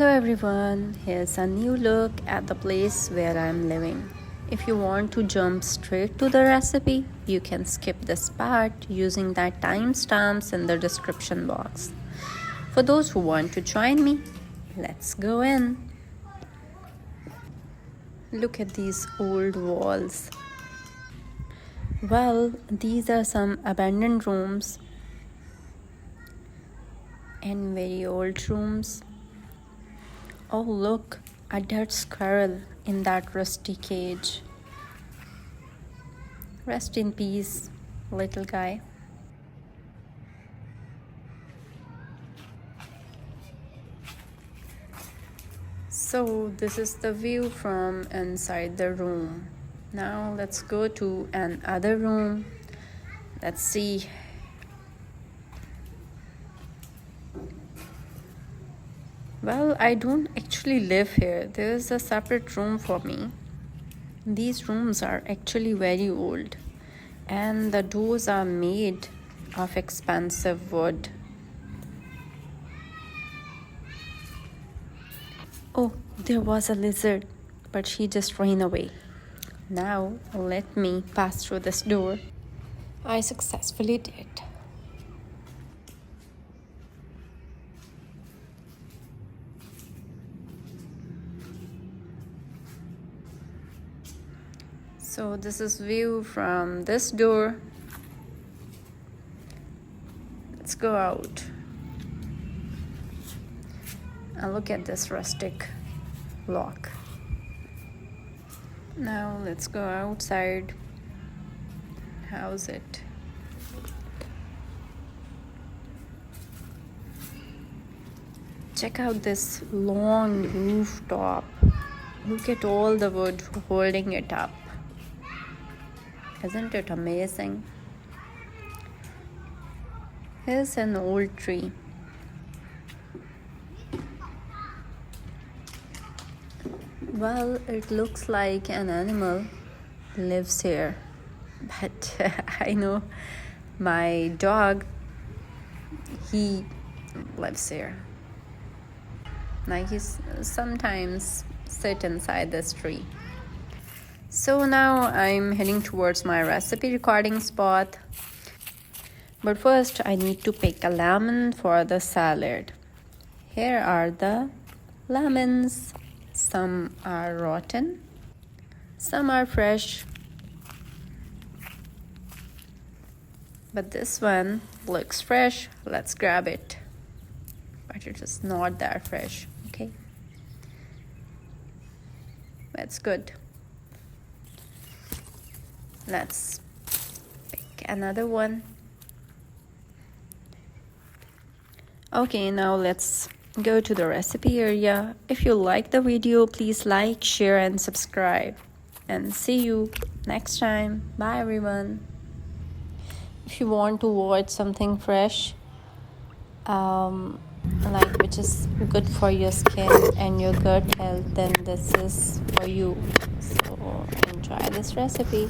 Hello everyone, here's a new look at the place where I'm living. If you want to jump straight to the recipe, you can skip this part using the timestamps in the description box. For those who want to join me, let's go in. Look at these old walls. Well, these are some abandoned rooms and very old rooms. Oh look, a dead squirrel in that rusty cage. Rest in peace, little guy. So this is the view from inside the room. Now let's go to another room. Let's see. Well, I don't actually live here. There is a separate room for me. These rooms are actually very old, and the doors are made of expensive wood. Oh, there was a lizard, but she just ran away. Now, let me pass through this door. I successfully did. So this is view from this door. Let's go out and look at this rustic lock. Now let's go outside. How's it? Check out this long rooftop. Look at all the wood holding it up. Isn't it amazing? Here's an old tree. Well, it looks like an animal lives here. But I know my dog, he lives here. Like he's sometimes sit inside this tree. So now I'm heading towards my recipe recording spot. But first I need to pick a lemon for the salad. Here are the lemons. Some are rotten, some are fresh. But this one looks fresh. Let's grab it. But it is not that fresh, okay? That's good. Let's pick another one. Okay, now let's go to the recipe area. If you like the video, please like, share, and subscribe. And see you next time. Bye, everyone. If you want to watch something fresh, like which is good for your skin and your gut health, then this is for you. So enjoy this recipe.